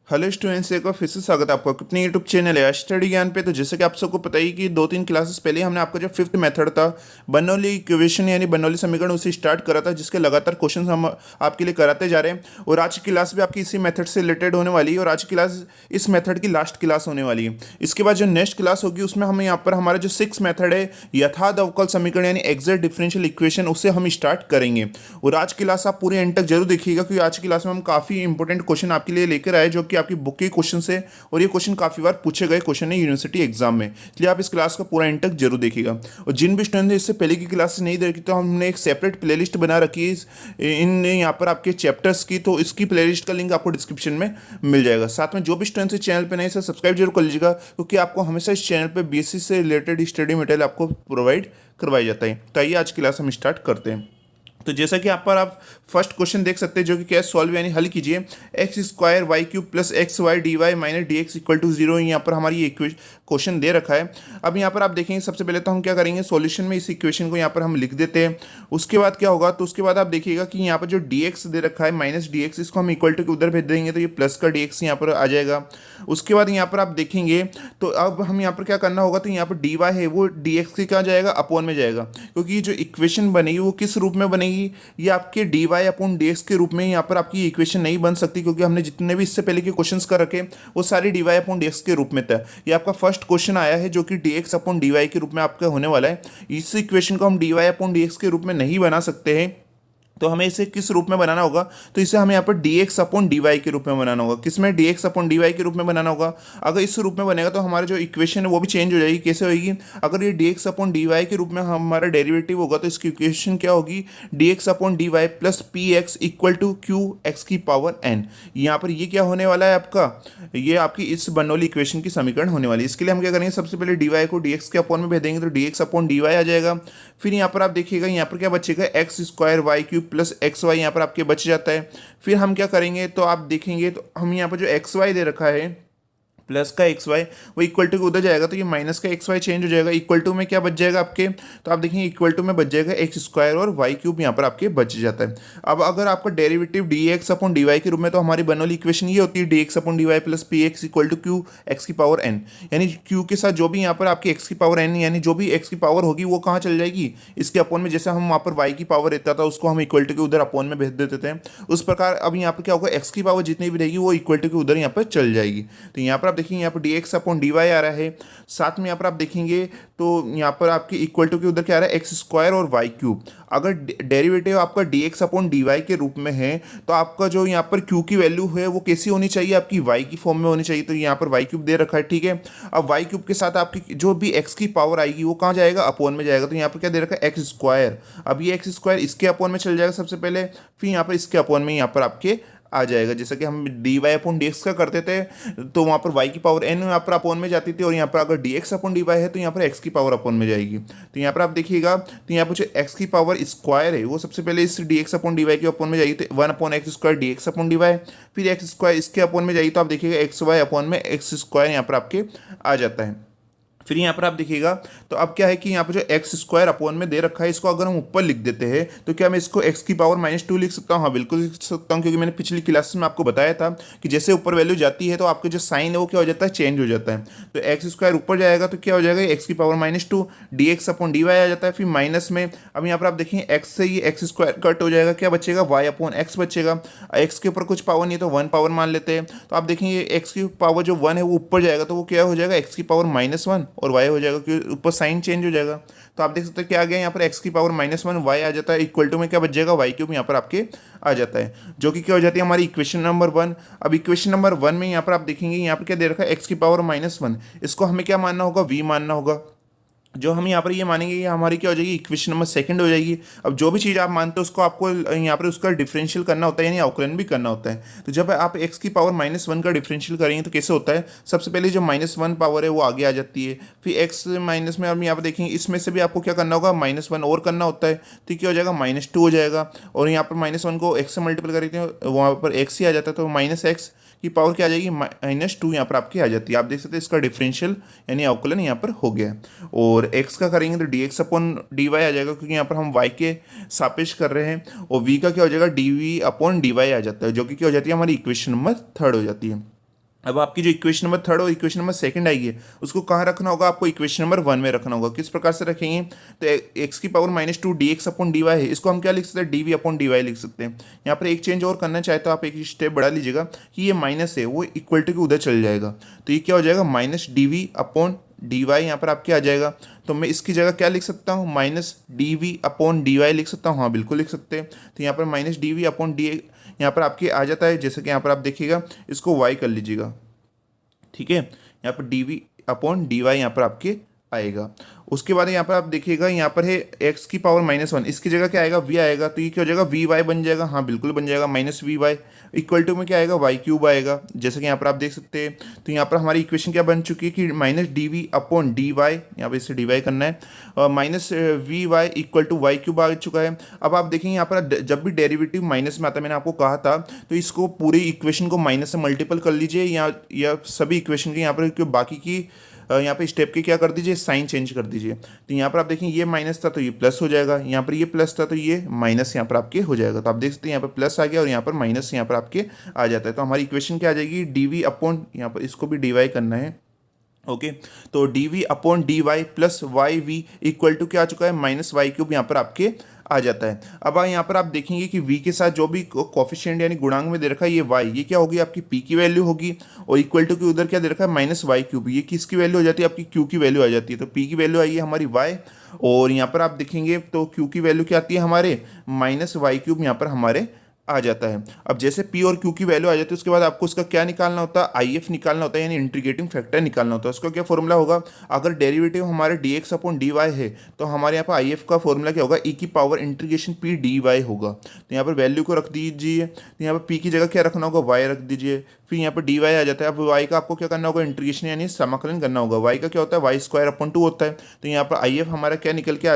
Hello students, एक बार फिर से स्वागत है आपका अपने यूट्यूब चैनल है स्टडी ज्ञान पे। तो जैसे कि आप सबको पता ही कि 2-3 क्लासेस पहले हमने आपका जो फिफ्थ मेथड था बर्नौली इक्वेशन यानी बर्नौली समीकरण उसे स्टार्ट करा था, जिसके लगातार क्वेश्चन हम आपके लिए कराते जा रहे हैं। और आज की क्लास भी आपकी इसी मेथड से रिलेटेड होने वाली है और आज की क्लास इस मेथड की लास्ट क्लास होने वाली है। इसके बाद जो नेक्स्ट क्लास होगी उसमें हम यहाँ पर हमारा जो सिक्स मेथड है यथार्थ अवकल समीकरण यानी एग्जैक्ट डिफरेंशियल इक्वेशन उसे हम स्टार्ट करेंगे। और आज की क्लास आप पूरे एंड तक जरूर देखिएगा, क्योंकि आज की क्लास में हम काफ़ी इंपॉर्टेंट क्वेश्चन आपके लिए लेकर आए जो कि आपकी बुक के क्वेश्चन से, और ये क्वेश्चन काफ़ी बार पूछे गए क्वेश्चन है यूनिवर्सिटी एग्जाम में। इसलिए आप इस क्लास का पूरा एंड तक जरूर देखिएगा। और जिन भी स्टूडेंट ने इससे पहले की क्लास नहीं देखी तो हमने एक सेपरेट प्लेलिस्ट बना रखी है इन यहाँ पर आपके चैप्टर्स की, तो इसकी प्लेलिस्ट का लिंक आपको डिस्क्रिप्शन में मिल जाएगा। साथ में जो भी स्टूडेंट इस चैनल पर नहीं, इसे सब्सक्राइब जरूर कर लीजिएगा, क्योंकि आपको हमेशा इस चैनल पर बीएससी से रिलेटेड स्टडी मटेरियल आपको प्रोवाइड करवाया जाता है। तो आइए आज की क्लास हम स्टार्ट करते हैं। तो जैसा कि यहाँ पर आप फर्स्ट क्वेश्चन देख सकते हैं जो कि क्या सॉल्व यानी हल कीजिए x square y cube plus x y d y minus d x equal to zero. यहाँ पर हमारी ये क्वेश्चन दे रखा है। अब यहाँ पर आप देखेंगे सबसे पहले तो हम क्या करेंगे, सॉल्यूशन में इस इक्वेशन को यहाँ पर हम लिख देते हैं। उसके बाद क्या होगा, तो उसके बाद आप देखिएगा कि यहाँ पर जो डी एक्स दे रखा है माइनस डी एक्स, इसको हम इक्वल टू के उधर भेज देंगे तो ये प्लस का डी एक्स यहाँ पर आ जाएगा। उसके बाद यहाँ पर आप देखेंगे तो अब हम यहाँ पर क्या करना होगा, तो यहाँ पर डी वाई है वो डी एक्स के क्या जाएगा, अपॉन में जाएगा, क्योंकि जो इक्वेशन बनेगी वो किस रूप में बनेगी, ये आपके d Y upon D x के रूप में। यहाँ पर आपकी इक्वेशन नहीं बन सकती, क्योंकि हमने जितने भी इससे पहले के क्वेश्चंस कर रखे वो सारी d Y upon D x के रूप में था। ये आपका फर्स्ट क्वेश्चन आया है जो कि d x upon D y के रूप में आपका होने वाला है। इस इक्वेशन को हम d Y upon D x के रूप में नहीं बना सकते हैं, तो हमें इसे किस रूप में बनाना होगा, तो इसे हमें यहाँ पर D x upon D y के रूप में बनाना होगा। किसमें, d x upon D y के रूप में बनाना होगा। अगर इस रूप में बनेगा तो हमारा जो इक्वेशन है वो भी चेंज हो जाएगी। कैसे होगी, अगर ये d x upon D y के रूप में हमारा डेरिवेटिव होगा तो इसकी इक्वेशन क्या होगी, d x upon D Y plus P x equal to Q x की पावर एन। यहाँ पर ये क्या होने वाला है आपका, ये आपकी इस बर्नौली इक्वेशन की समीकरण होने वाली है। इसके लिए हम क्या करेंगे, सबसे पहले डी वाई को डी एक्स के अपॉन में भेज देंगे तो D x upon D Y आ जाएगा। फिर यहाँ पर आप देखिएगा यहाँ पर क्या बचेगा, x square y cube plus x y यहाँ पर आपके बच जाता है। फिर हम क्या करेंगे, तो आप देखेंगे तो हम यहाँ पर जो एक्स वाई दे रखा है प्लस का एक्स वाई वो इक्वल टू उधर जाएगा, तो ये माइनस का एक्स वाई चेंज हो जाएगा। इक्वल टू में क्या बच जाएगा आपके, तो आप देखेंगे इक्वल टू में बच जाएगा एक्स स्क्वायर और वाई क्यूब यहाँ पर आपके बच जाता है। अब अगर आपका derivative d x upon D y के रूप में, तो हमारी बर्नौली इक्वेशन ये होती है d x upon D Y plus P x equal to Q x की पावर एन। यानी क्यू के साथ जो भी यहाँ पर आपकी एक्स की पावर एन यानी जो भी एक्स की पावर होगी वो कहाँ चल जाएगी, इसके अपॉन में। जैसे हम वहाँ पर वाई की पावर रहता था उसको हम इक्वल टू के उधर अपॉन में भेज देते थे, उस प्रकार अब यहाँ पर क्या होगा, एक्स की पावर जितनी भी रहेगी वो इक्वल टू के उधर यहाँ पर चल जाएगी। तो यहाँ पर आप देखेंगे यहाँ पर D x upon D Y आ रहा है। साथ में यहाँ पर आप देखेंगे तो यहाँ पर आपके इक्वल टू के उधर क्या आ रहा है, एक्स स्क्वायर और वाई क्यूब। अगर डेरिवेटिव आपका d x upon D y के रूप में है तो आपका जो यहाँ पर क्यू की वैल्यू है वो कैसी होनी चाहिए, आपकी वाई की फॉर्म में होनी चाहिए। तो यहाँ पर वाई क्यूब दे रखा है, ठीक है। अब वाई क्यूब के साथ आपकी जो भी एक्स की पावर आएगी वो कहाँ जाएगा, अपॉन में जाएगा। तो यहाँ पर क्या दे रखा है, एक्स स्क्वायर। अब ये एक्स स्क्वायर इसके अपॉन में चल जाएगा सबसे पहले, फिर यहाँ पर इसके अपॉन में यहाँ पर आपके आ जाएगा। जैसा कि हम d Y upon D x का करते थे तो वहाँ पर वाई की पावर एन यहाँ पर अपॉन में जाती थी, और यहाँ पर अगर d x upon D y है तो यहाँ पर एक्स की पावर अपॉन में जाएगी। तो यहाँ पर आप देखिएगा तो यहाँ पर जो एक्स की पावर स्क्वायर है वो सबसे पहले इस d x upon D y के अपॉन में जाएगी, तो one upon x square d x upon D y, फिर एक्स स्क्वायर इसके अपॉन में जाएगी, तो आप देखिएगा एक्स वाई अपॉन में एक्स स्क्वायर यहाँ पर आपके आ जाता है। फिर यहाँ पर आप देखिएगा तो अब क्या है कि यहाँ पर जो एक्स स्क्वायर अपॉन में दे रखा है इसको अगर हम ऊपर लिख देते हैं तो क्या मैं इसको एक्स की पावर माइनस टू लिख सकता हूँ, हाँ बिल्कुल लिख सकता हूँ, क्योंकि मैंने पिछली क्लास में आपको बताया था कि जैसे ऊपर वैल्यू जाती है तो आपके जो साइन है वो क्या हो जाता है, चेंज हो जाता है। तो एक्स स्क्वायर ऊपर जाएगा तो क्या हो जाएगा, एक्स की power minus two D x upon D Y आ जाता है। फिर माइनस में अब यहाँ पर आप देखेंगे एक्स से ये एक्स स्क्वायर कट हो जाएगा, क्या बचेगा, वाई अपॉन एक्स बचेगा। एक्स के ऊपर कुछ पावर नहीं तो वन पावर मान लेते हैं, तो आप देखेंगे एक्स की पावर जो वन है वो ऊपर जाएगा तो वो क्या हो जाएगा, एक्स की पावर माइनस वन और वाई हो जाएगा, ऊपर साइन चेंज हो जाएगा। तो आप देख सकते हैं क्या आ गया, यहाँ पर एक्स की पावर माइनस वन वाई आ जाता है, इक्वल टू में क्या बच जाएगा, वाई क्यूब यहाँ पर आपके आ जाता है, जो कि क्या हो जाती है हमारी इक्वेशन नंबर वन। अब इक्वेशन नंबर वन में यहाँ पर आप देखेंगे यहाँ पर क्या दे रखा है, एक्स की पावर माइनस वन, इसको हमें क्या मानना होगा, वी मानना होगा। जो हम यहाँ पर ये मानेंगे ये हमारी क्या हो जाएगी, इक्वेशन नंबर सेकंड हो जाएगी। अब जो भी चीज़ आप मानते हो उसको आपको यहाँ पर उसका डिफरेंशियल करना होता है, यानी अवकलन भी करना होता है। तो जब आप एक्स की पावर माइनस वन का डिफरेंशियल करेंगे तो कैसे होता है, सबसे पहले जो माइनस वन पावर है वो आगे आ जाती है, फिर एक्स माइनस में हम यहाँ पर देखेंगे इसमें से भी आपको क्या करना होगा, माइनस वन और करना होता है, तो क्या हो जाएगा, माइनस टू हो जाएगा। और यहाँ पर माइनस वन को एक्स से मल्टीपल करते हैं वहाँ पर एक्स ही आ जाता है, तो माइनस एक्स की पावर क्या आ जाएगी, माइनस टू यहाँ पर आपकी आ जाती है। आप देख सकते हैं इसका डिफरेंशियल यानी अवकलन यहाँ पर हो गया है। और एक्स का करेंगे तो D x upon D Y आ जाएगा, क्योंकि यहाँ पर हम वाई के सापेक्ष कर रहे हैं। और वी का क्या हो जाएगा, D we upon D Y आ जाता है, जो कि क्या हो जाती है हमारी इक्वेशन नंबर थर्ड हो जाती है। अब आपकी जो इक्वेशन नंबर थर्ड और इक्वेशन नंबर सेकंड आएगी उसको कहाँ रखना होगा, आपको इक्वेशन नंबर वन में रखना होगा। किस प्रकार से रखेंगे, तो एक्स की power minus two D x upon D y है, इसको हम क्या लिख सकते हैं, d we upon D y लिख सकते हैं। यहाँ पर एक चेंज और करना चाहे तो आप एक स्टेप बढ़ा लीजिएगा कि ये माइनस है वो इक्वल टू के उधर चल जाएगा, तो ये क्या हो जाएगा, minus D we upon D Y यहाँ पर आपके आ जाएगा। तो मैं इसकी जगह क्या लिख सकता हूँ, minus D we upon D y लिख सकता हूँ, हाँ बिल्कुल लिख सकते हैं। तो यहाँ पर minus D we upon d यहाँ पर आपके आ जाता है, जैसे कि यहाँ पर आप देखिएगा, इसको वाई कर लीजिएगा, ठीक है। यहाँ पर d we upon D Y यहाँ पर आपके आएगा। उसके बाद यहाँ पर आप देखिएगा, यहाँ पर है एक्स की पावर माइनस वन, इसकी जगह क्या आएगा, वी आएगा, तो ये क्या हो जाएगा, वी वाई बन जाएगा, हाँ बिल्कुल बन जाएगा, minus we Y equal to में क्या आएगा, वाई क्यूब आएगा, जैसे कि यहाँ पर आप देख सकते हैं। तो यहाँ पर हमारी इक्वेशन क्या बन चुकी है कि minus D we upon D Y, यहाँ पर इसे डी वाई करना है, और minus we Y equal to Y cube आ चुका है। अब आप देखेंगे यहाँ पर जब भी डेरिवेटिव माइनस में आता है, मैंने आपको कहा था, तो इसको पूरी इक्वेशन को माइनस से मल्टीपल कर लीजिए, या सभी इक्वेशन के यहाँ पर बाकी की यहाँ पे स्टेप के क्या कर दीजिए, साइन चेंज कर दीजिए। तो यहाँ पर आप देखें ये माइनस था तो ये प्लस हो जाएगा, यहाँ पर ये प्लस था तो ये माइनस यहाँ पर आपके हो जाएगा। तो आप देख सकते हैं यहाँ पर प्लस आ गया और यहाँ पर माइनस यहाँ पर आपके आ जाता है। तो हमारी इक्वेशन क्या आ जाएगी, डी वी अपॉन, यहाँ पर इसको भी डी वाई करना है, ओके। तो D we upon D Y plus y v equal to क्या आ चुका है, माइनस वाई क्यूब यहाँ पर आपके आ जाता है। अब यहाँ पर आप देखेंगे कि v के साथ जो भी कोफिशिएंट यानी गुणांक में दे रखा है ये y, ये क्या होगी, आपकी p की वैल्यू होगी, और इक्वल टू के उधर क्या दे रखा है, माइनस वाई क्यूब, ये किसकी वैल्यू हो जाती है, आपकी q की वैल्यू आ जाती है। तो p की वैल्यू आई है हमारी y, और यहाँ पर आप देखेंगे तो q की वैल्यू क्या आती है हमारे, माइनस वाई क्यूब यहाँ पर हमारे आ जाता है। अब जैसे P और Q की वैल्यू आ जाती है उसके बाद आपको उसका क्या निकालना होता है, IF निकालना होता है, यानी इंटीग्रेटिंग फैक्टर निकालना होता है। उसका क्या फॉर्मूला होगा, अगर डेरिवेटिव हमारे dx अपॉन dy है तो हमारे यहाँ पर IF का फॉर्मूला क्या होगा, e की पावर इंटीग्रेशन P dy होगा। तो यहाँ पर वैल्यू को रख दीजिए, तो यहाँ पर P की जगह क्या रखना होगा, y रख दीजिए, फिर यहाँ पर dy आ जाता है। अब y का आपको क्या करना होगा, इंटीग्रेशन यानी समाकलन करना होगा। y का क्या होता है, वाई स्क्वायर अपॉन टू होता है। तो यहाँ पर IF हमारा क्या निकल के आ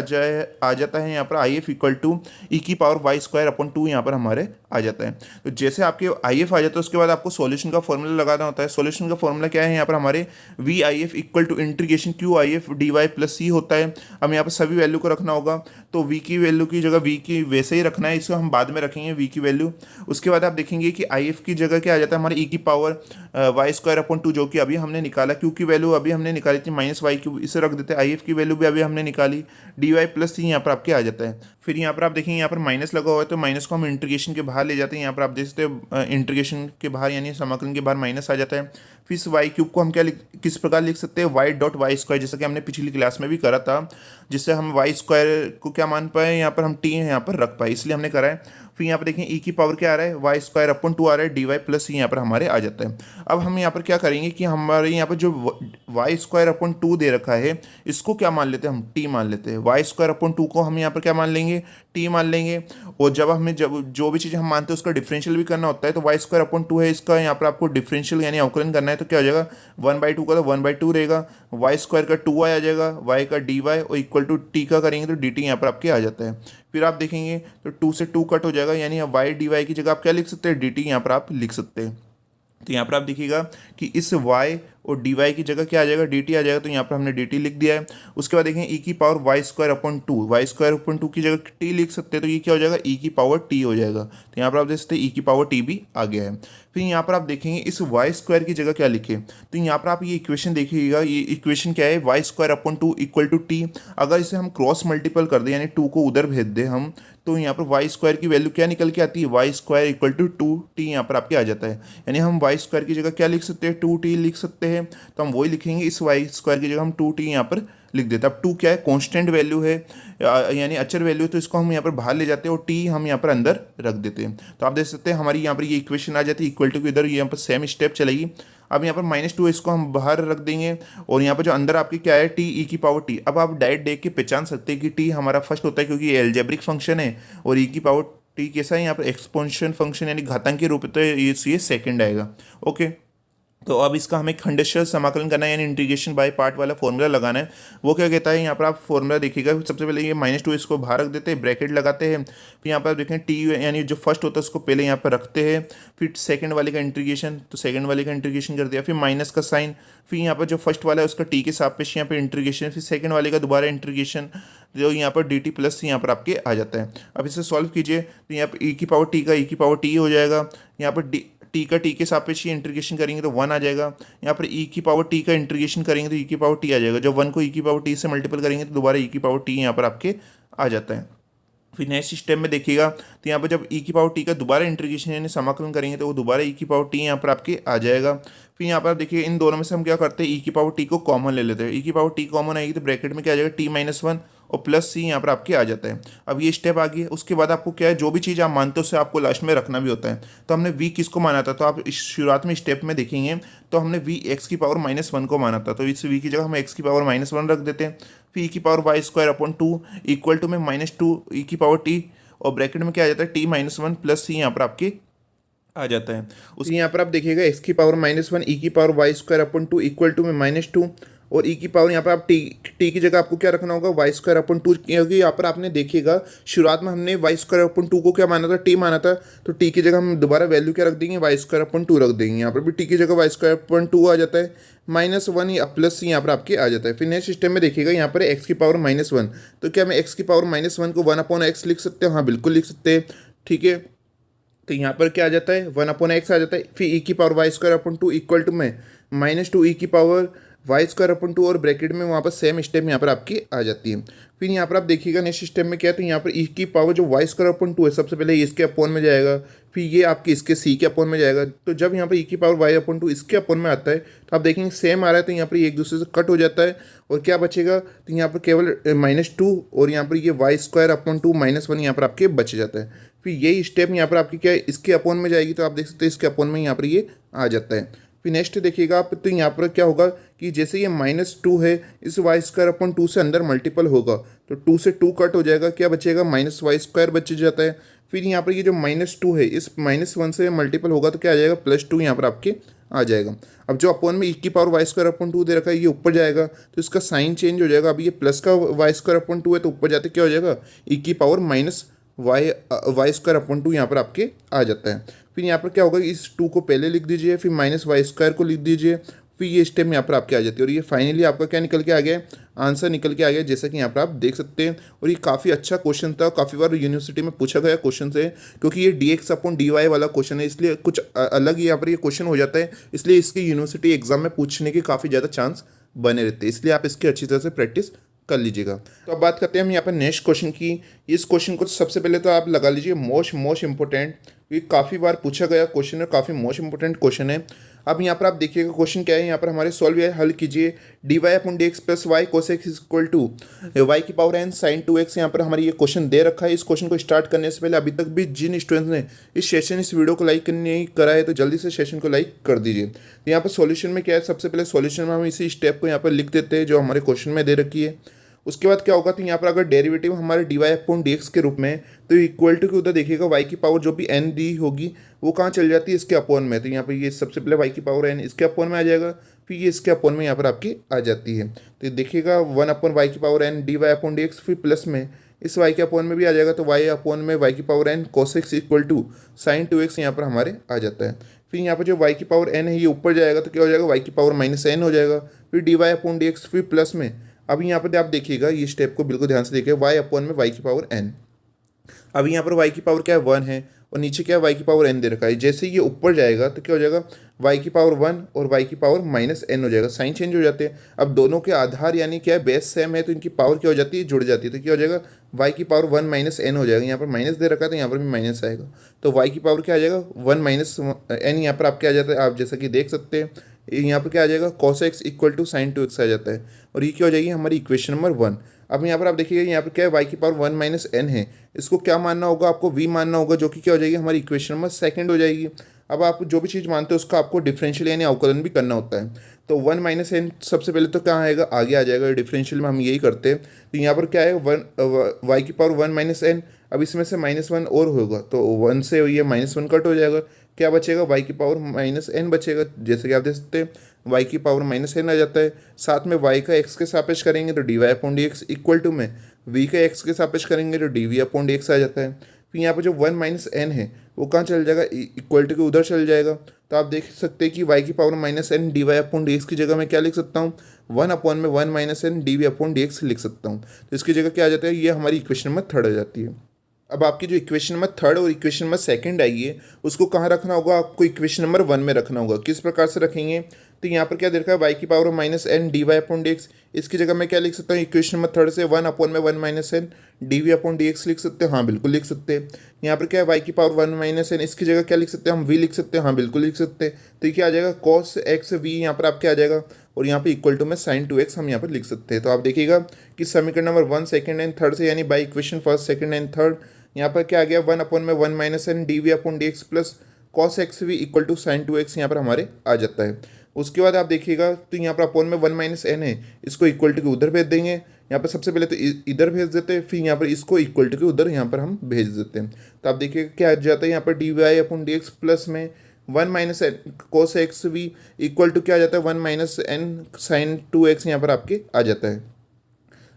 जाता है, यहाँ पर IF इक्वल टू ई की power y square upon two यहाँ पर हमारे आ जाता है। तो जैसे आपके IF आ जाता है उसके बाद आपको सॉल्यूशन का फॉर्मूला लगाना होता है। सॉल्यूशन का फॉर्मूला क्या है, यहाँ पर हमारे V I F equal to integration Q I F D Y plus C होता है। अब यहाँ पर सभी वैल्यू को रखना होगा, तो v की वैल्यू की जगह v की वैसे ही रखना है, इसको हम बाद में रखेंगे v की वैल्यू। उसके बाद आप देखेंगे कि IF की जगह क्या आ जाता है हमारे e की power y square upon two, जो कि अभी हमने निकाला, क्यू की वैल्यू अभी हमने निकाली थी माइनस वाई क्यूब, इसे रख देते हैं। IF की वैल्यू भी अभी हमने निकाली, डी वाई प्लस सी यहाँ पर आपके आ जाता है। फिर यहाँ पर आप देखेंगे यहाँ पर माइनस लगा हुआ है, तो माइनस को हम इंटीग्रेशन के बाहर ले जाते हैं। यहाँ पर आप देख सकते हैं इंटीग्रेशन के बाहर यानी समाकलन के बाहर माइनस आ जाता है। फिर इस वाई क्यूब को हम किस प्रकार लिख सकते हैं, वाई डॉट वाई स्क्वायर, जैसा कि हमने पिछली क्लास में भी करा था, जिससे हम वाई स्क्वायर को क्या मान पाए, यहाँ पर हम टी यहाँ पर रख पाए, इसलिए हमने करा है। फिर यहाँ पर देखें ई की पावर क्या आ रहा है, वाई स्क्वायर अपॉन टू आ रहा है, डी वाई प्लस सी यहाँ पर हमारे आ जाता है। अब हम यहाँ पर क्या करेंगे कि हमारे यहाँ पर जो वाई स्क्वायर अपॉन टू दे रखा है इसको क्या मान लेते हैं, हम टी मान लेते हैं। वाई स्क्वायर अपॉन टू को हम यहाँ पर क्या मान लेंगे, टी मान लेंगे। और जब हमें जो भी चीज़ हम मानते हैं उसका डिफरेंशियल भी करना होता है, तो वाई स्क्वायर अपॉन टू है, इसका यहाँ पर आपको डिफरेंशियल यानी अवकलन करना है, तो क्या हो जाएगा, वन बाई टू का तो वन बाई टू रहेगा, वाई स्क्वायर का टू आ जाएगा, वाई का डी वाई, और इक्वल टू टी का करेंगे तो डी टी यहाँ पर आपके आ जाता है। फिर आप देखेंगे तो टू से टू कट हो जाएगा, यानी वाई डी वाई की जगह आप क्या लिख सकते हैं, डी टी यहाँ पर आप लिख सकते हैं। तो यहाँ पर आप देखिएगा कि इस y और dy की जगह क्या आ जाएगा, dt आ जाएगा, तो यहाँ पर हमने dt लिख दिया है। उसके बाद देखें e की power y square upon two, y square upon two की जगह t लिख सकते हैं, तो ये क्या हो जाएगा, e की पावर t हो जाएगा। तो यहाँ पर आप देख सकते हैं e की पावर t भी आ गया है। फिर यहाँ पर आप देखेंगे इस वाई स्क्वायर की जगह क्या लिखे, तो यहाँ पर आप ये इक्वेशन देखिएगा, ये इक्वेशन क्या है, y square upon two equal to t. अगर इसे हम क्रॉस मल्टीपल कर दें यानी टू को उधर भेज दें हम, तो यहाँ पर वाई स्क्वायर की वैल्यू क्या निकल के आती है, y square equal to two t यहाँ पर आपके आ जाता है। यानी हम वाई स्क्वायर की जगह क्या लिख सकते हैं, टू टी लिख सकते हैं, तो हम वही लिखेंगे, इस वाई स्क्वायर की जगह हम टू टी यहाँ पर लिख देते हैं। अब टू क्या है, कांस्टेंट वैल्यू है यानी अचर वैल्यू, तो इसको हम यहाँ पर बाहर ले जाते हैं और टी हम यहाँ पर अंदर रख देते हैं। तो आप देख सकते हैं हमारी यहाँ पर ये इक्वेशन आ जाती है, इक्वल टू की इधर यहाँ पर सेम स्टेप चलेगी। अब यहाँ पर माइनस टू इसको हम बाहर रख देंगे, और यहाँ पर जो अंदर आपकी क्या है, टी ई की पावर टी। अब आप डायरेक्ट देख के पहचान सकते हैं कि टी हमारा फर्स्ट होता है क्योंकि ये एल्जेब्रिक फंक्शन है, और ई की पावर टी कैसा है, यहाँ पर एक्सपोनेंशियल फंक्शन यानी घातांक के रूप में, तो ये सेकंड आएगा। ओके, तो अब इसका हमें खंडेशर समाकलन करना है यानी इंटीग्रेशन बाय पार्ट वाला फॉर्मूला लगाना है। वो क्या कहता है, यहाँ पर आप फॉर्मूला देखिएगा, सबसे पहले ये माइनस टू इसको बाहर रख देते हैं, ब्रैकेट लगाते हैं। फिर यहाँ पर देखें टी यानी जो फर्स्ट होता है उसको पहले यहाँ पर रखते हैं, फिर सेकंड वाले का इंटीग्रेशन, तो सेकंड वाले का इंटीग्रेशन कर दिया, फिर माइनस का साइन, फिर यहाँ पर जो फर्स्ट वाला है उसका टी के सापेक्ष यहाँ पर इंटीग्रेशन, फिर सेकंड वाले का दोबारा इंटीग्रेशन, जो यहाँ पर डी टी प्लस यहाँ पर आपके आ जाता है। अब इसे सॉल्व कीजिए, तो यहाँ पर ई की पावर टी का ई की पावर टी हो जाएगा, यहाँ पर टी का टी के सापेक्ष ही इंटीग्रेशन करेंगे तो 1 आ जाएगा। यहाँ पर ई की पावर टी का इंटीग्रेशन करेंगे तो ई की पावर टी आ जाएगा। जब 1 को ई की पावर टी से मल्टीपल करेंगे तो दोबारा ई की पावर टी यहाँ पर आपके आ जाता है। फिर नेक्स्ट स्टेप में देखिएगा तो यहाँ पर जब ई की पावर टी का दोबारा इंटीग्रेशन यानी समाकलन करेंगे तो वो दोबारा ई की पावर टी यहाँ पर आपके आ जाएगा। फिर यहाँ पर देखिए इन दोनों में से हम क्या करते हैं, ई की पावर टी को कॉमन ले लेते हैं। ई की पावर टी कॉमन आएगी तो ब्रैकेट में क्या आ जाएगा, t-1 और प्लस सी यहाँ पर आपके आ जाता है। अब ये स्टेप आ गई है। उसके बाद आपको क्या है, जो भी चीज़ आप मानते हो उसे आपको लास्ट में रखना भी होता है। तो हमने वी किसको माना था, तो आप इस शुरुआत में स्टेप में देखेंगे तो हमने वी एक्स की पावर -1 को माना था। तो इस वी की जगह हम एक्स की पावर -1 रख देते हैं। फिर ई की पावर y² इक्वल टू में -2 ई की पावर टी और ब्रैकेट में क्या आ जाता है t-1 प्लस सी यहाँ पर आपके आ जाता है। उसी यहाँ पर आप देखिएगा एक्स की पावर -1 ई की पावर y² इक्वल टू में -2 और ई की पावर यहाँ पर आप टी की जगह आपको क्या रखना होगा y²/2, क्योंकि यहाँ पर आपने देखिएगा शुरुआत में हमने y²/2 को क्या माना था, टी माना था। तो टी की जगह हम दोबारा वैल्यू क्या रख देंगे, y²/2 रख देंगे। यहाँ पर भी टी की जगह y²/2 आ जाता है, -1 या प्लस यहाँ पर आपके आ जाता है। फिर नेक्स्ट सिस्टम में देखिएगा यहाँ पर एक्स की पावर -1, तो क्या मैं एक्स की पावर -1 को 1/x लिख सकते हैं, हाँ बिल्कुल लिख सकते हैं, ठीक है। तो यहाँ पर क्या आ जाता है 1/x आ जाता है। फिर ई की पावर y²/2 इक्वल टू में -2 ई की पावर y²/2 और ब्रैकेट में वहाँ पर सेम स्टेप यहाँ पर आपकी आ जाती है। फिर यहाँ पर आप देखिएगा नेक्स्ट स्टेप में क्या है, तो यहाँ पर ई की पावर जो y²/2 है सबसे पहले इसके अपोन में जाएगा, फिर ये आपकी इसके सी के अपोन में जाएगा। तो जब यहाँ पर ई की पावर y/2 इसके अपोन में आता है तो आप देखेंगे सेम आ रहा है, तो यहाँ पर एक दूसरे से कट हो जाता है और क्या बचेगा, तो यहाँ पर केवल -2 और यहाँ पर ये y²/2 -1 यहाँ पर आपके बच जाता है। फिर यही स्टेप यहाँ पर आपकी क्या है, इसके अपोन में जाएगी, तो आप देख सकते हैं इसके अपोन में यहाँ पर ये आ जाता है। फिर नेक्स्ट देखिएगा आप, तो यहाँ पर क्या होगा कि जैसे ये -2 है इस y²/2 से अंदर मल्टीपल होगा तो 2 से 2 कट हो जाएगा, क्या बचेगा -y² बच जाता है। फिर यहाँ पर ये जो -2 है इस -1 से मल्टीपल होगा तो क्या आ जाएगा +2 यहाँ पर आपके आ जाएगा। अब जो अपोन में ई की पावर y²/2 दे रखा है ये ऊपर जाएगा तो इसका साइन चेंज हो जाएगा। अब ये प्लस का y²/2 है तो ऊपर जाते क्या हो जाएगा, ई की पावर y² यहाँ पर आपके आ जाता है। फिर यहाँ पर क्या होगा, इस 2 को पहले लिख दीजिए, फिर -y² को लिख दीजिए, फिर ये स्टेप यहाँ पर आपके आ जाती है और ये फाइनली आपका क्या निकल के आ गया, आंसर निकल के आ गया, जैसा कि यहाँ पर आप देख सकते हैं। और ये काफ़ी अच्छा क्वेश्चन था, काफ़ी बार यूनिवर्सिटी में पूछा गया क्वेश्चन है, क्योंकि ये dx/dy वाला क्वेश्चन है, इसलिए कुछ अलग ही यहाँ पर ये क्वेश्चन हो जाता है, इसलिए इसकी यूनिवर्सिटी एग्जाम में पूछने के काफ़ी ज़्यादा चांस बने रहते हैं, इसलिए आप इसकी अच्छी तरह से प्रैक्टिस कर लीजिएगा। तो अब बात करते हैं हम यहाँ पर नेक्स्ट क्वेश्चन की। इस क्वेश्चन को सबसे पहले तो आप लगा लीजिए मोस्ट इंपॉर्टेंट, ये काफ़ी बार पूछा गया क्वेश्चन है, काफ़ी मोस्ट इंपॉर्टेंट क्वेश्चन है। अब यहाँ पर आप देखिएगा क्वेश्चन क्या है, यहाँ पर हमारे सॉल्व है, हल कीजिए dy/dx + y cos x equal to y की पावर n sin 2x। यहाँ पर हमारी ये क्वेश्चन दे रखा है। इस क्वेश्चन को स्टार्ट करने से पहले अभी तक भी जिन स्टूडेंट्स ने इस वीडियो को लाइक नहीं करा है तो जल्दी से सेशन को लाइक कर दीजिए। तो यहाँ पर सॉल्यूशन में क्या है, सबसे पहले सॉल्यूशन में हम इसी स्टेप को यहाँ पर लिख देते हैं जो हमारे क्वेश्चन में दे रखी है। उसके बाद क्या होगा, तो यहाँ पर अगर डेरिवेटिव हमारे dy/dx के रूप में, तो इक्वल टू के उधर देखिएगा y की पावर जो भी n दी होगी वो कहाँ चल जाती है, इसके अपोन में। तो यहाँ पर ये सबसे पहले y की पावर n इसके अपोन में आ जाएगा, फिर ये इसके अपोन में यहाँ पर आपकी आ जाती है। तो देखिएगा 1/y की पावर n dy/dx, फिर प्लस में इस y के अपोन में भी आ जाएगा, तो y अपोन में y की power n cos x equal to sin 2x यहाँ पर हमारे आ जाता है। फिर यहाँ पर जो y की पावर n है ये ऊपर जाएगा तो क्या हो जाएगा, y की पावर -n हो जाएगा, फिर dy/dx, फिर प्लस में अभी यहाँ पर आप देखिएगा ये स्टेप को बिल्कुल ध्यान से देखिए, y अपोन में y की पावर n। अभी यहाँ पर y की पावर क्या है 1 है और नीचे क्या है y की पावर n दे रखा है। जैसे ये ऊपर जाएगा तो क्या हो जाएगा, y की पावर 1 और y की पावर -n हो जाएगा, साइन चेंज हो जाते हैं। अब दोनों के आधार यानी क्या है बेस सेम है तो इनकी पावर क्या हो जाती है, जुड़ जाती है। तो क्या हो जाएगा, y की पावर 1 -n हो जाएगा। यहाँ पर माइनस दे रखा है तो यहाँ पर भी माइनस आएगा, तो y की पावर क्या आ जाएगा 1 - n यहाँ पर आपके आ जाता है। आप जैसा कि देख सकते हैं यहाँ पर क्या आ जाएगा cos x equal to sin 2x आ जाता है और ये क्या हो जाएगी हमारी इक्वेशन नंबर 1। अब यहाँ पर आप देखिएगा यहाँ पर क्या है y की पावर 1 - n है, इसको क्या मानना होगा, आपको v मानना होगा, जो कि क्या हो जाएगी हमारी इक्वेशन नंबर 2 हो जाएगी। अब आप जो भी चीज़ मानते हो उसका आपको डिफरेंशियल यानी अवकलन भी करना होता है। तो 1 - n सबसे पहले तो कहाँ आएगा, आगे आ जाएगा, डिफरेंशियल में हम यही करते हैं। तो यहाँ पर क्या है y की पावर 1 - n, अब इसमें से -1 और होगा तो 1 से ये -1 कट हो जाएगा, क्या बचेगा y की पावर -n बचेगा। जैसे कि आप देख सकते हैं y की पावर -n आ जाता है, साथ में y का x के सापेक्ष करेंगे तो dy/dx इक्वल टू में v का x के सापेक्ष करेंगे तो dv/dx आ जाता है। फिर यहाँ पर जो 1 - n है वो कहाँ चल जाएगा, इक्वल टू के उधर चल जाएगा। तो आप देख सकते हैं कि y की पावर -n dy/dx की जगह मैं क्या लिख सकता हूँ, 1/(1 - n dv/dx लिख सकता हूँ। तो इसकी जगह क्या आ जाता है, ये हमारी इक्वेशन नंबर 3 आ जाती है। अब आपकी जो इक्वेशन नंबर थर्ड और इक्वेशन नंबर सेकंड आई है उसको कहाँ रखना होगा, आपको इक्वेशन नंबर वन में रखना होगा। किस प्रकार से रखेंगे, तो यहाँ पर क्या दे रखा है वाई की power minus n d Y upon D x. इसकी जगह मैं क्या लिख सकता हूँ, इक्वेशन नंबर थर्ड से वन अपॉन में one minus n d we upon D x लिख सकते हैं, हाँ बिल्कुल लिख सकते हैं। यहाँ पर क्या है वाई की पावर वन माइनस एन, इसकी जगह क्या लिख सकते हैं हम वी लिख सकते हैं, हाँ बिल्कुल लिख सकते हैं। तो ये क्या आ जाएगा कॉस एक्स वी, यहाँ पर आपके आ जाएगा और यहाँ पे इक्वल टू में साइन टू एक्स हम यहाँ पर लिख सकते हैं। तो आप देखिएगा कि समीकरण number one second and third से यानी by equation first second and third यहाँ पर क्या आ गया वन अपॉन में one minus n d we upon D x plus cos x we equal to sine two x यहाँ पर हमारे आ जाता है। उसके बाद आप देखिएगा तो यहाँ पर अपॉन में वन माइनस एन है, इसको इक्वल टू के उधर भेज देंगे। यहाँ पर सबसे पहले तो इधर भेज देते हैं, फिर यहाँ पर इसको इक्वल टू के उधर यहाँ पर हम भेज देते हैं। तो आप देखिएगा क्या आ जाता है यहाँ पर D Y upon D x plus में one minus N cos X we equal to क्या आ जाता है one minus N sine two x यहाँ पर आपके आ जाता है।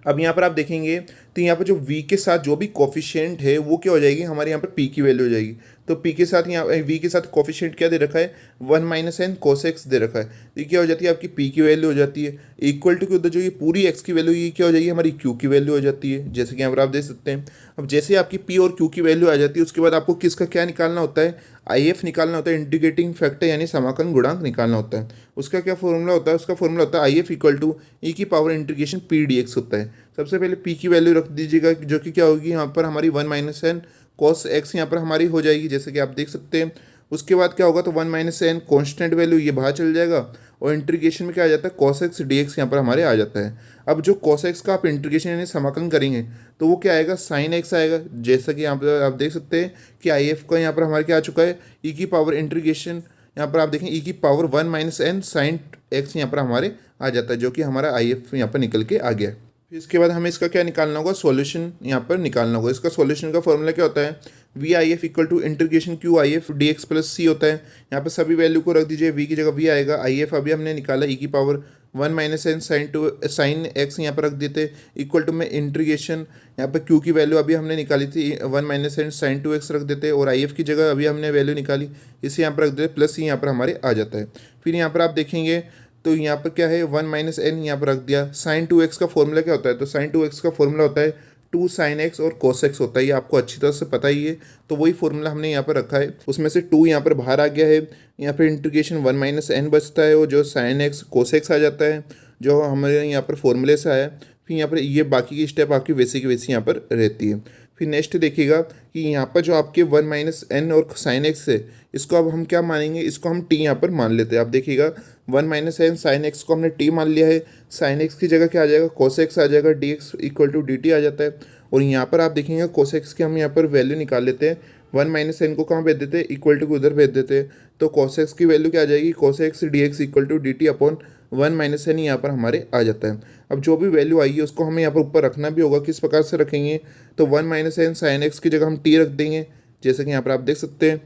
अब यहाँ पर आप देखेंगे तो यहाँ पर जो v के साथ जो भी कोफिशिएंट है वो क्या हो जाएगी हमारे यहाँ पर p की वैल्यू हो जाएगी। तो p के साथ यहाँ v के साथ कोफिशिएंट क्या दे रखा है one minus N cos X दे रखा है। तो ये क्या हो जाती है आपकी p की वैल्यू हो जाती है इक्वल टू के उधर जो ये पूरी x की वैल्यू ये क्या हो जाएगी हमारी q की वैल्यू हो जाती है, जैसे कि यहाँ पर आप देख सकते हैं। अब जैसे आपकी p और q की वैल्यू आ जाती है उसके बाद आपको किसका क्या निकालना होता है, IF निकालना होता है, इंटीग्रेटिंग फैक्टर यानी समाकलन गुणांक निकालना होता है। उसका क्या फॉर्मूला होता है, उसका फॉर्मूला होता है IF इक्वल टू ई की power integration P D x होता है। सबसे पहले p की वैल्यू रख दीजिएगा जो कि क्या होगी यहाँ पर हमारी one minus n cos x यहाँ पर हमारी हो जाएगी, जैसे कि आप देख सकते हैं। उसके बाद क्या होगा तो one minus n constant value ये बाहर चल जाएगा और इंटीग्रेशन में क्या आ जाता है कॉस एक्स डी एक्स यहाँ पर हमारे आ जाता है। अब जो कॉस एक्स का आप इंटीग्रेशन यानी समाकलन करेंगे तो वो क्या आएगा साइन एक्स आएगा, जैसा कि यहाँ पर आप देख सकते हैं कि आई एफ का यहाँ पर हमारे क्या आ चुका है ई की पावर इंटीग्रेशन, यहाँ पर आप देखें ई की power one minus N sine x यहाँ पर हमारे आ जाता है, जो कि हमारा आई एफ यहाँ पर निकल के आ गया। फिर इसके बाद हमें इसका क्या निकालना होगा, सॉल्यूशन यहाँ पर निकालना होगा। इसका सॉल्यूशन का फॉर्मूला क्या होता है V I F equal to integration Q I F D x plus C होता है। यहाँ पर सभी वैल्यू को रख दीजिए, वी की जगह वी आएगा, आई एफ अभी हमने निकाला ई की power one minus N sine x यहाँ पर रख देते इक्वल टू में इंटीग्रेशन यहाँ पर क्यू की वैल्यू अभी हमने निकाली थी one minus N sine two x रख देते और आई एफ की जगह अभी हमने वैल्यू निकाली इसे यहाँ पर रख देते प्लस सी यहाँ पर हमारे आ जाता है। फिर यहाँ पर आप देखेंगे तो यहाँ पर क्या है वन माइनस एन यहाँ पर रख दिया। साइन टू एक्स का फॉर्मूला क्या होता है, तो साइन टू एक्स का फॉर्मूला होता है टू साइन एक्स और कोस एक्स होता है, ये आपको अच्छी तरह से पता ही है। तो वही फॉर्मूला हमने यहाँ पर रखा है, उसमें से टू यहाँ पर बाहर आ गया है, यहाँ पर इंटीग्रेशन वन माइनस एन बचता है और जो साइन एक्स कोस एक्स आ जाता है जो हमारे यहाँ पर फॉर्मूले से आया। फिर यहाँ पर ये बाकी की स्टेप आपकी वैसी की वैसी यहाँ पर रहती है। फिर नेक्स्ट देखिएगा कि यहाँ पर जो आपके वन माइनस एन और साइन एक्स है इसको अब हम क्या मानेंगे, इसको हम टी यहाँ पर मान लेते हैं। आप देखिएगा one minus N sine x को हमने टी मान लिया है, साइन एक्स की जगह क्या आ जाएगा कोस एक्स आ जाएगा, D x equal to D T आ जाता है। और यहाँ पर आप देखेंगे कोस एक्स की हम यहाँ पर वैल्यू निकाल लेते हैं, वन माइनस एन को कहाँ भेज देते हैं इक्वल टू को उधर भेज देते हैं। तो कोस एक्स की वैल्यू क्या आ जाएगी cos x d x equal to D t upon one minus n यहाँ पर हमारे आ जाता है। अब जो भी वैल्यू आई है उसको हमें यहाँ पर ऊपर रखना भी होगा, किस प्रकार से रखेंगे तो one minus N sine x की जगह हम टी रख देंगे, जैसे कि यहाँ पर आप देख सकते हैं।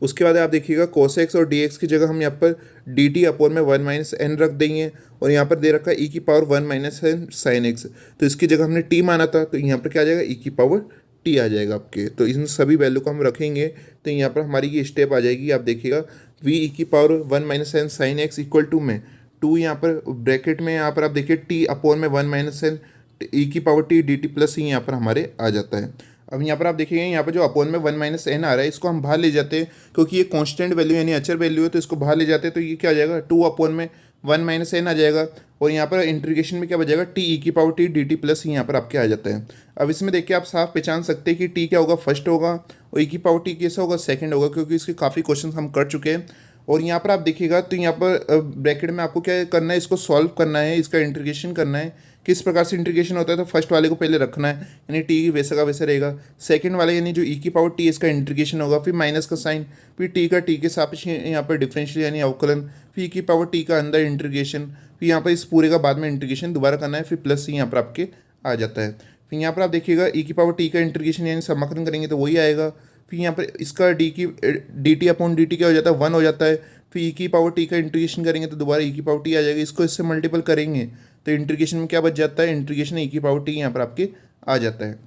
उसके बाद आप देखिएगा कोस एक्स और डी एक्स की जगह हम यहाँ पर डी टी अपॉन में वन माइनस एन रख देंगे और यहाँ पर दे रखा है ई की power one minus N sine x, तो इसकी जगह हमने टी माना था तो यहाँ पर क्या आ जाएगा ई की पावर टी आ जाएगा आपके। तो इन सभी वैल्यू को हम रखेंगे तो यहाँ पर हमारी ये स्टेप आ जाएगी। आप देखिएगा वी ई की power one minus N sine x equal to में टू यहाँ पर ब्रैकेट में यहाँ पर आप देखिए टी अपॉन में वन माइनस एन ई की power t d t plus यहाँ पर हमारे आ जाता है। अब यहाँ पर आप देखेंगे यहाँ पर जो अपॉन में वन माइनस एन आ रहा है इसको हम बाहर ले जाते हैं क्योंकि ये कांस्टेंट वैल्यू यानी अचर वैल्यू है, तो इसको बाहर ले जाते हैं तो ये क्या आ जाएगा टू अपॉन में वन माइनस एन आ जाएगा और यहाँ पर इंटीग्रेशन में क्या बचेगा टी ई की power t d t plus यहाँ पर आपके आ जाता है। अब इसमें देखिए आप साफ पहचान सकते हैं कि टी क्या होगा फर्स्ट होगा और ई की पावर टी कैसा होगा सेकंड होगा, क्योंकि इसके काफ़ी क्वेश्चन हम कर चुके हैं। और यहाँ पर आप देखिएगा तो यहाँ पर ब्रैकेट में आपको क्या करना है, इसको सॉल्व करना है, इसका इंटीग्रेशन करना है। किस प्रकार से इंटीग्रेशन होता है तो फर्स्ट वाले को पहले रखना है यानी टी वैसा का वैसा रहेगा, सेकंड वाले यानी जो ई की पावर टी इसका इंटीग्रेशन होगा, फिर माइनस का साइन, फिर टी का टी के सापेक्ष यहाँ पर डिफरेंशियल यानी अवकलन, फिर ई की पावर टी का अंदर इंटीग्रेशन, फिर यहाँ पर इस पूरे का बाद में इंटीग्रेशन दोबारा करना है, फिर प्लस यहाँ पर आपके आ जाता है। फिर यहाँ पर आप देखिएगा ई की पावर टी का इंटीग्रेशन यानी समाकलन करेंगे तो वही आएगा। फिर यहाँ पर इसका D t upon D T क्या हो जाता है वन हो जाता है, फिर ई की पावर टी का इंटीग्रेशन करेंगे तो दोबारा ई की पावर टी आ जाएगा, इसको इससे मल्टीपल करेंगे तो इंटीग्रेशन में क्या बच जाता है इंटीग्रेशन ई की पावर टी यहाँ पर आपके आ जाता है।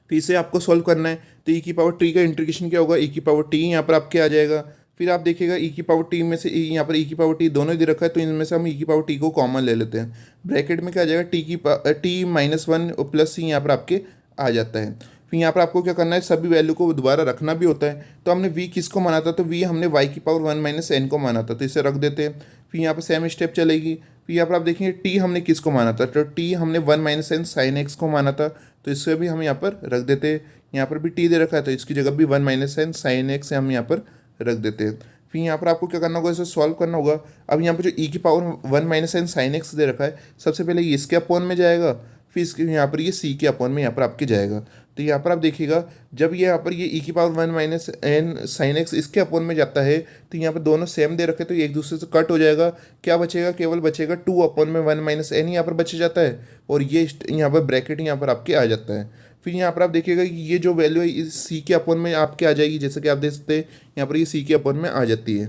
फिर इसे आपको सॉल्व करना है तो ई की पावर टी का इंटीग्रेशन क्या होगा ई की पावर टी यहाँ पर आपके आ जाएगा। फिर आप देखिएगा ई की पावर टी में से यहाँ पर ई की पावर टी दोनों ही दे रखा है तो इनमें से हम ई की पावर टी को कॉमन ले लेते हैं, ब्रैकेट में क्या आ जाएगा टी माइनस वन प्लस सी यहाँ पर आपके आ जाता है। फिर यहाँ पर आपको क्या करना है, सभी वैल्यू को दोबारा रखना भी होता है। तो हमने v किसको माना था, तो v हमने y की पावर 1 माइनस n को माना था, तो इसे रख देते हैं। फिर यहाँ पर सेम स्टेप चलेगी। फिर यहाँ पर आप देखेंगे t हमने किसको माना था, तो t हमने 1 माइनस एन साइन एक्स को माना था, तो इसे भी हम यहाँ पर रख देते हैं। यहाँ पर भी t दे रखा है, तो इसकी जगह भी 1 माइनस एन साइन एक्स हम यहाँ पर रख देते हैं। फिर यहाँ पर आपको क्या करना होगा, इसे सॉल्व करना होगा। अब यहाँ पर जो e की power 1 minus N sine X दे रखा है, सबसे पहले ये इसके अपॉन में जाएगा, फिर इसके यहाँ पर ये c के अपॉन में यहाँ पर आपके जाएगा। तो यहाँ पर आप देखिएगा, जब ये यहाँ पर ये e की power 1 minus N sine x इसके अपॉन में जाता है, तो यहाँ पर दोनों सेम दे रखे, तो एक दूसरे से कट हो जाएगा। क्या बचेगा, केवल बचेगा 2 अपॉन में 1 माइनस एन यहाँ पर बच जाता है, और ये यहाँ पर ब्रैकेट यहाँ पर आपके आ जाता है। फिर यहाँ पर आप देखिएगा कि ये जो वैल्यू है इस सी के अपॉन में आपके आ जाएगी, जैसे कि आप देख सकते हैं यहाँ पर ये सी के अपॉन में आ जाती है।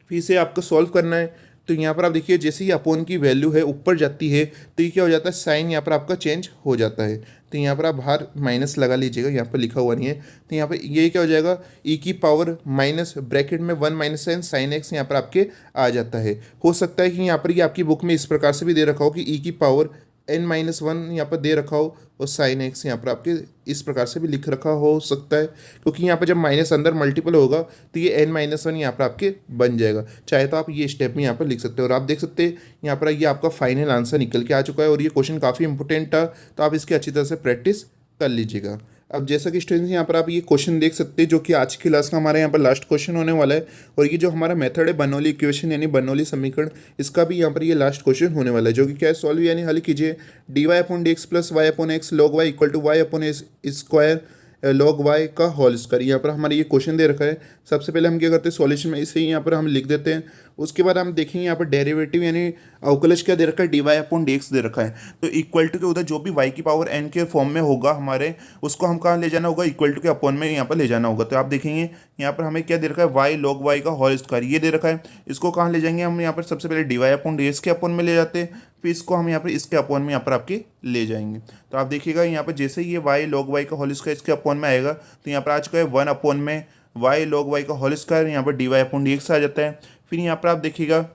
फिर इसे आपको सॉल्व करना है। तो यहाँ पर आप देखिए, जैसे ही अपोन की वैल्यू है ऊपर जाती है, तो ये क्या हो जाता है, साइन यहाँ पर आपका चेंज हो जाता है। तो यहाँ पर आप बाहर माइनस लगा लीजिएगा, यहाँ पर लिखा हुआ नहीं है। तो यहाँ पर ये क्या हो जाएगा, ई की पावर माइनस ब्रैकेट में 1 माइनस साइन साइन एक्स यहाँ पर आपके आ जाता है। हो सकता है कि यहाँ पर ये आपकी बुक में इस प्रकार से भी दे रखा हो कि ई की पावर n माइनस वन यहाँ पर दे रखा हो, और साइन एक्स यहाँ पर आपके इस प्रकार से भी लिख रखा हो सकता है, क्योंकि यहाँ पर जब माइनस अंदर मल्टीपल होगा तो ये n माइनस वन यहाँ पर आपके बन जाएगा। चाहे तो आप ये स्टेप में यहाँ पर लिख सकते हो, और आप देख सकते हैं यहाँ पर ये आपका फाइनल आंसर निकल के आ चुका है। और ये क्वेश्चन काफ़ी इंपॉर्टेंट था, तो आप इसकी अच्छी तरह से प्रैक्टिस कर लीजिएगा। अब जैसा कि स्टूडेंट्स यहाँ पर आप ये क्वेश्चन देख सकते हैं, जो कि आज की क्लास का हमारे यहाँ पर लास्ट क्वेश्चन होने वाला है। और ये जो हमारा मेथड है बर्नौली इक्वेशन यानी बर्नौली समीकरण, इसका भी यहाँ पर ये लास्ट क्वेश्चन होने वाला है, जो कि क्या है, सॉल्व यानी हल कीजिए dy upon D x plus y upon x log y equal to y upon square log Y का होल स्क्वायर। यहाँ पर हमारे ये क्वेश्चन दे रखा है। सबसे पहले हम क्या करते हैं, सॉल्यूशन में इसे यहाँ पर हम लिख देते हैं। उसके बाद हम देखेंगे यहाँ पर डेरिवेटिव यानी अवकलज क्या दे रखा है, D Y upon D X दे रखा है। तो इक्वल टू के उधर जो भी वाई की पावर एन के फॉर्म में होगा हमारे, उसको हम कहाँ ले जाना होगा, इक्वल टू के अपॉन में यहाँ पर ले जाना होगा। तो आप देखेंगे यहाँ पर हमें क्या दे रखा है, वाई लॉग वाई का होल स्क्वायर ये दे रखा है। इसको कहाँ ले जाएंगे हम, यहाँ पर सबसे पहले D Y upon D x के अपॉन में ले जाते हैं, फिर इसको हम यहाँ पर इसके अपॉन में यहाँ पर आपके ले जाएंगे। तो आप देखिएगा यहाँ पर जैसे ही ये वाई लॉग वाई का होल स्क्वायर इसके अपॉन में आएगा, तो यहाँ पर आ चुका है 1 अपॉन में वाई लॉग वाई का होल स्क्वायर, यहाँ पर D Y upon D X आ जाता है। फिर यहाँ पर आप देखिएगा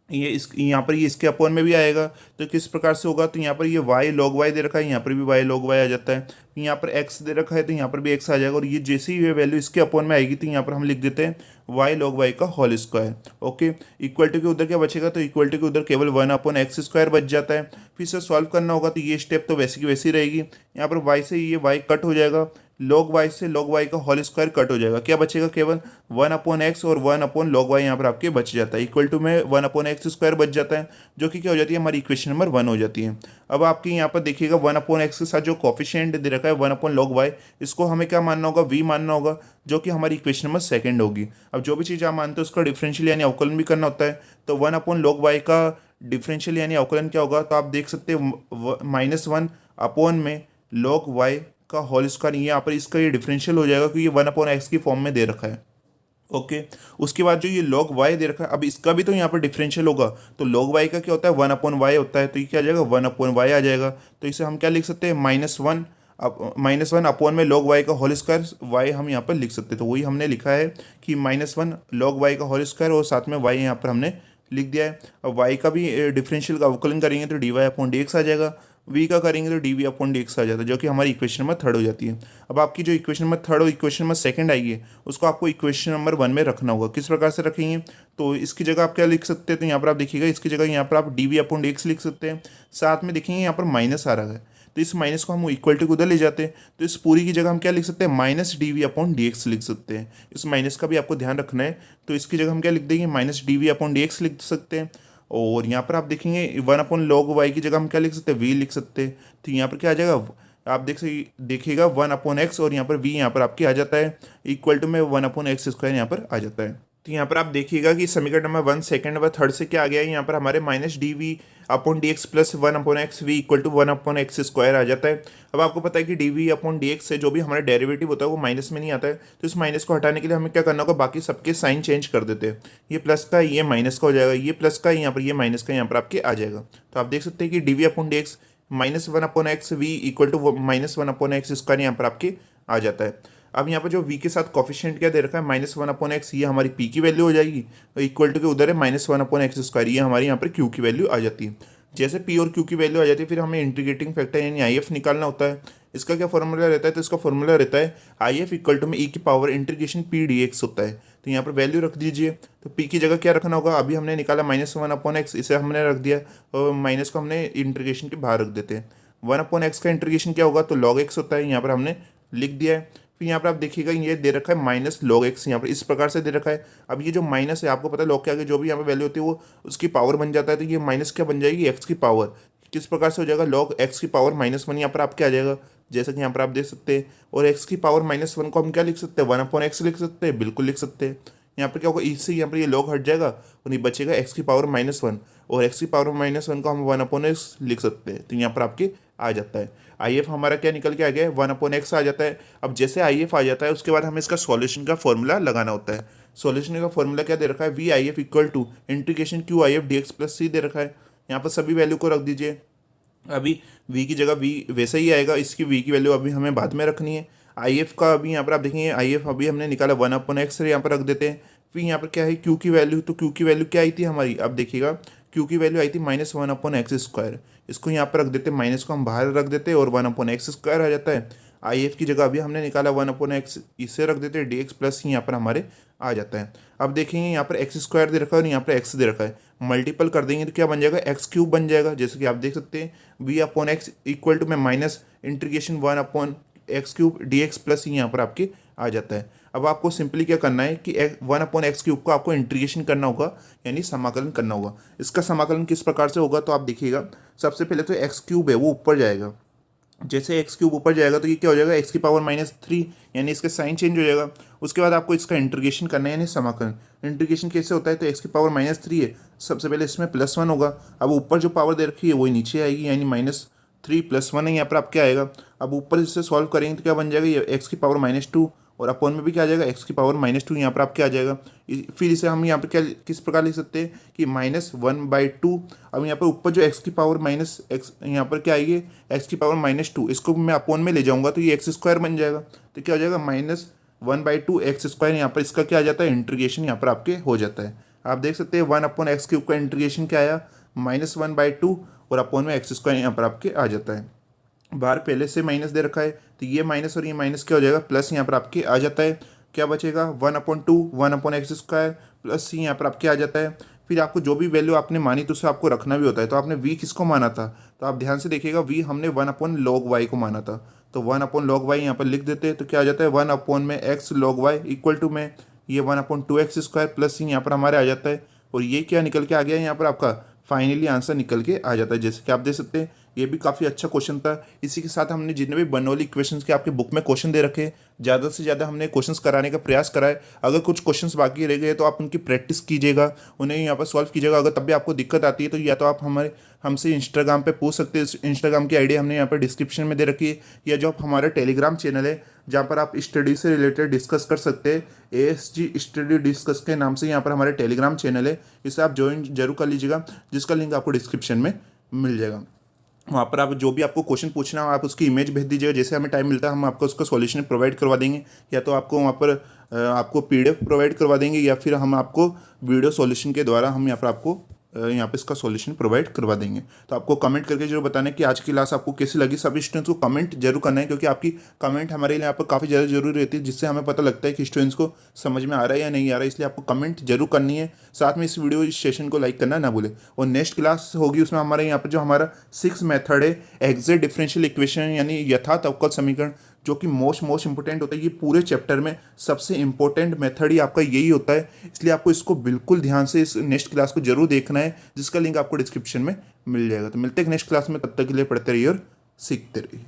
ये इस यहाँ पर ये इसके अपॉन में भी आएगा, तो किस प्रकार से होगा, तो यहाँ पर ये y log y दे रखा है, यहाँ पर भी y log y आ जाता है। यहाँ पर x दे रखा है, तो यहाँ पर भी x आ जाएगा। और ये जैसे ही ये वैल्यू इसके अपॉन में आएगी, तो यहाँ पर हम लिख देते हैं y log y का whole square. Okay, equal to के उधर क्या बचेगा, तो इक्वल टू के उधर केवल 1 अपॉन एक्स स्क्वायर बच जाता है। फिर से सॉल्व करना होगा, तो ये स्टेप तो वैसी की वैसी रहेगी। यहाँ पर y से ये y कट हो जाएगा, log y से log y का होल स्क्वायर कट हो जाएगा। क्या बचेगा, केवल 1 अपॉन एक्स और 1 अपॉन log y यहाँ पर आपके बच जाता है। इक्वल टू में 1 अपॉन एक्स स्क्वायर बच जाता है, जो कि क्या हो जाती है, हमारी इक्वेशन नंबर 1 हो जाती है। अब आपके यहाँ पर देखिएगा 1 अपॉन एक्स के साथ जो कॉफिशिएंट दे रखा है 1 अपॉन log y, इसको हमें क्या मानना होगा, v मानना होगा, जो कि हमारी इक्वेशन नंबर सेकंड होगी। अब जो भी चीज़ आप मानते हो उसका डिफरेंशियल यानी अवकलन भी करना होता है। तो 1 अपॉन log y का डिफरेंशियल यानी अवकलन क्या होगा, तो आप देख सकते हैं -1 अपॉन में log y का होल स्क्वायर, यहाँ पर इसका ये डिफरेंशियल हो जाएगा, क्योंकि ये 1 अपॉन एक्स की फॉर्म में दे रखा है। ओके, उसके बाद जो ये log y दे रखा है, अब इसका भी तो यहाँ पर डिफरेंशियल होगा। तो log y का क्या होता है, 1 अपॉन y होता है, तो ये क्या आ जाएगा, 1 अपॉन y आ जाएगा। तो इसे हम क्या लिख सकते हैं, -1 अपॉन में log y का होल स्क्वायर y हम यहाँ पर लिख सकते हैं। तो वही हमने लिखा है कि -1 log y का होल स्क्वायर, और साथ में y यहाँ पर हमने लिख दिया है। अब y का भी डिफरेंशियल का अवकलन करेंगे तो D Y upon D X आ जाएगा, v का करेंगे तो D we upon D X आ जाता है, जो कि हमारी इक्वेशन नंबर 3 हो जाती है। अब आपकी जो इक्वेशन नंबर 3 और इक्वेशन नंबर 2 आएगी, उसको आपको इक्वेशन नंबर 1 में रखना होगा। किस प्रकार से रखेंगे, तो इसकी जगह आप क्या लिख सकते हैं, तो यहाँ पर आप देखिएगा, इसकी जगह यहाँ पर आप d we upon D x लिख सकते हैं। साथ में देखेंगे यहाँ पर माइनस आ रहा है, तो इस माइनस को हम इक्वल टू उधर ले जाते हैं, तो इस पूरी की जगह हम क्या लिख सकते हैं, minus D we upon D x लिख सकते हैं। इस माइनस का भी आपको ध्यान रखना है, तो इसकी जगह हम क्या लिख देंगे, minus D we upon D x लिख सकते हैं। और यहाँ पर आप देखेंगे 1 अपॉन log y की जगह हम क्या लिख सकते हैं, v लिख सकते हैं। तो यहाँ पर क्या आ जाएगा, आप देखिएगा 1 अपॉन एक्स, और यहाँ पर v यहाँ पर आपकी आ जाता है, इक्वल टू में 1 अपॉन एक्स स्क्वायर यहाँ पर आ जाता है। तो यहाँ पर आप देखिएगा कि समीकरण नंबर 1 सेकंड व थर्ड से क्या आ गया है, यहाँ पर हमारे minus D we upon D x plus 1 upon x we equal to 1 upon x square आ जाता है। अब आपको पता है कि D we upon D X से जो भी हमारा डेरिवेटिव होता है वो माइनस में नहीं आता है, तो इस माइनस को हटाने के लिए हमें क्या करना होगा, बाकी सबके साइन चेंज कर देते हैं। ये प्लस का ये माइनस का हो जाएगा, ये प्लस का यहाँ पर ये माइनस का यहाँ पर आपके आ जाएगा। तो आप देख सकते हैं कि D we upon D x -1 upon x we equal to -1 upon x square यहाँ पर आपके आ जाता है। अब यहाँ पर जो v के साथ कॉफिशिएंट क्या दे रखा है, -1 अपॉन एक्स, ये हमारी p की वैल्यू हो जाएगी, और इक्वल टू के उधर है -1 अपॉन एक्स स्क्वायर, ये हमारी यहाँ पर q की वैल्यू आ जाती है। जैसे पी और क्यू की वैल्यू आ जाती है फिर हमें इंटीग्रेटिंग फैक्टर यानी आई एफ निकालना होता है। इसका क्या फॉर्मूला रहता है, तो इसका फॉर्मूला रहता है आई एफ इक्वल टू में ई की power integration P D x होता है। तो यहाँ पर वैल्यू रख दीजिए, तो पी की जगह क्या रखना होगा, अभी हमने निकाला -1/x, इसे हमने रख दिया और माइनस को हमने इंटीग्रेशन के बाहर रख देते हैं। 1/x का इंटीग्रेशन क्या होगा, तो log x होता है, यहाँ पर हमने लिख दिया है। फिर यहाँ पर आप देखिएगा ये दे रखा है -log x, यहाँ पर इस प्रकार से दे रखा है। अब ये जो माइनस है आपको पता है log के आगे जो भी यहाँ पे वैल्यू होती है वो उसकी पावर बन जाता है, तो ये माइनस क्या बन जाएगी, x की पावर। किस प्रकार से हो जाएगा, log x की पावर -1 यहाँ पर आपके आ जाएगा, जैसा कि यहाँ पर आप देख सकते हैं। और x की पावर -1 को हम क्या लिख सकते हैं, 1/x लिख सकते हैं, बिल्कुल लिख सकते हैं। यहाँ पर क्या होगा, इससे यहाँ पर ये log हट जाएगा और ये बचेगा x की पावर -1, और x की पावर -1 को हम 1/x लिख सकते हैं। तो यहाँ पर आपके आ जाता है आई एफ हमारा क्या निकल के आ गया है, 1/x आ जाता है। अब जैसे आई एफ आ जाता है उसके बाद हमें इसका सॉल्यूशन का फॉर्मूला लगाना होता है। सॉल्यूशन का फॉर्मूला क्या दे रखा है, V I F equal to integration Q I F D x plus C दे रखा है। यहाँ पर सभी वैल्यू को रख दीजिए। अभी v की जगह v वैसे ही आएगा, इसकी v की वैल्यू अभी हमें बाद में रखनी है। आई एफ का अभी यहाँ पर आप देखेंगे आई एफ अभी हमने निकाला 1/x यहाँ पर रख देते हैं। फिर यहाँ पर क्या है q की वैल्यू, तो q की वैल्यू क्या आई थी हमारी, अब देखिएगा q की वैल्यू आई थी -1/x²। इसको यहाँ पर रख देते, माइनस को हम बाहर रख देते और 1/x² आ जाता है। आई एफ की जगह अभी हमने निकाला 1/x, इसे रख देते डी एक्स प्लस यहाँ पर हमारे आ जाता है। अब देखेंगे यहाँ पर x² दे रखा है और यहाँ पर x दे रखा है, मल्टीपल कर देंगे तो क्या बन जाएगा, x³ बन जाएगा। जैसे कि आप देख सकते हैं v/x इक्वल टू में minus integration 1/x³ dx plus यहाँ पर आपके आ जाता है। अब आपको सिंपली क्या करना है कि 1/x³ को आपको इंटीग्रेशन करना होगा, यानी समाकलन करना होगा। इसका समाकलन किस प्रकार से होगा, तो आप देखिएगा सबसे पहले तो x³ है वो ऊपर जाएगा। जैसे x³ ऊपर जाएगा तो ये क्या हो जाएगा, x की पावर -3, यानी इसका साइन चेंज हो जाएगा। उसके बाद आपको इसका इंटीग्रेशन करना है, यानी समाकलन। इंटीग्रेशन कैसे होता है, तो x की पावर -3 है, सबसे पहले इसमें +1 होगा। अब ऊपर जो पावर दे रखी है वही नीचे आएगी, यानी -3 + 1 है, यहाँ पर आप क्या आएगा। अब ऊपर इससे सॉल्व करेंगे तो क्या बन जाएगा, ये x की पावर -2 और अपॉन में भी क्या आ जाएगा, x की पावर -2 यहाँ पर आप क्या आ जाएगा। फिर इसे हम यहाँ पर क्या किस प्रकार लिख सकते हैं कि -1/2। अब यहाँ पर ऊपर जो x की पावर -x यहाँ पर क्या आएगी, x की पावर -2, इसको मैं अपॉन में ले जाऊँगा तो ये x² बन जाएगा। तो क्या हो जाएगा, -1/2 x², यहाँ पर इसका क्या आ जाता है, इंटीग्रेशन यहाँ पर आपके हो जाता है। आप देख सकते हैं 1/x³ का इंटीग्रेशन क्या आया, -1/2 और अपॉन में x² यहाँ पर आपके आ जाता है। बाहर पहले से माइनस दे रखा है तो ये माइनस और ये माइनस क्या हो जाएगा, प्लस यहाँ पर आपके आ जाता है। क्या बचेगा, 1/2 1/x² प्लस सी यहाँ पर आपके आ जाता है। फिर आपको जो भी वैल्यू आपने मानी तो उसे आपको रखना भी होता है। तो आपने v किसको माना था, तो आप ध्यान से देखिएगा v हमने 1/log y को माना था, तो 1/log y यहाँ पर लिख देते हैं। तो क्या आ जाता है 1/x log y equal to में ये 1/2x² प्लस सी यहाँ पर हमारे आ जाता है। और ये क्या निकल के आ गया, यहाँ पर आपका फाइनली आंसर निकल के आ जाता है। जैसे कि आप देख सकते हैं ये भी काफ़ी अच्छा क्वेश्चन था। इसी के साथ हमने जितने भी बर्नौली इक्वेशंस के आपके बुक में क्वेश्चन दे रखे, ज़्यादा से ज़्यादा हमने क्वेश्चंस कराने का प्रयास करा है। अगर कुछ क्वेश्चंस बाकी रह गए तो आप उनकी प्रैक्टिस कीजिएगा, उन्हें यहाँ पर सॉल्व कीजिएगा। अगर तब भी आपको दिक्कत आती है तो या तो आप हमसे इंस्टाग्राम पे पूछ सकते हैं। इंस्टाग्राम की आईडी हमने यहाँ पर डिस्क्रिप्शन में दे रखी है, या जो आप हमारा टेलीग्राम चैनल है जहाँ पर आप स्टडी से रिलेटेड डिस्कस कर सकते हैं, ASG स्टडी डिस्कस के नाम से यहाँ पर हमारे टेलीग्राम चैनल है, इसे आप ज्वाइन जरूर कर लीजिएगा, जिसका लिंक आपको डिस्क्रिप्शन में मिल जाएगा। वहाँ पर आप जो भी आपको क्वेश्चन पूछना हो आप उसकी इमेज भेज दीजिएगा, जैसे हमें टाइम मिलता है हम आपको उसका सॉल्यूशन प्रोवाइड करवा देंगे, या तो आपको वहाँ पर आपको PDF प्रोवाइड करवा देंगे, या फिर हम आपको वीडियो सॉल्यूशन के द्वारा हम यहाँ पर आपको यहाँ पे इसका सॉल्यूशन प्रोवाइड करवा देंगे। तो आपको कमेंट करके जरूर बताना है कि आज की क्लास आपको कैसी लगी। सभी स्टूडेंट्स को कमेंट जरूर करना है, क्योंकि आपकी कमेंट हमारे लिए यहाँ पर काफ़ी ज़्यादा जरूरी रहती है, जिससे हमें पता लगता है कि स्टूडेंट्स को समझ में आ रहा है या नहीं आ रहा है। इसलिए आपको कमेंट जरूर करनी है, साथ में इस वीडियो इस सेशन को लाइक करना ना भूलें। और नेक्स्ट क्लास होगी उसमें हमारे यहाँ पर जो हमारा 6th मेथड है एग्जैक्ट डिफरेंशियल इक्वेशन, यानी यथार्थ अवकल समीकरण, जो कि मोस्ट इंपॉर्टेंट होता है। ये पूरे चैप्टर में सबसे इंपॉर्टेंट मेथड ही आपका यही होता है, इसलिए आपको इसको बिल्कुल ध्यान से इस नेक्स्ट क्लास को जरूर देखना है, जिसका लिंक आपको डिस्क्रिप्शन में मिल जाएगा। तो मिलते हैं नेक्स्ट क्लास में, तब तक के लिए पढ़ते रहिए और सीखते रहिए।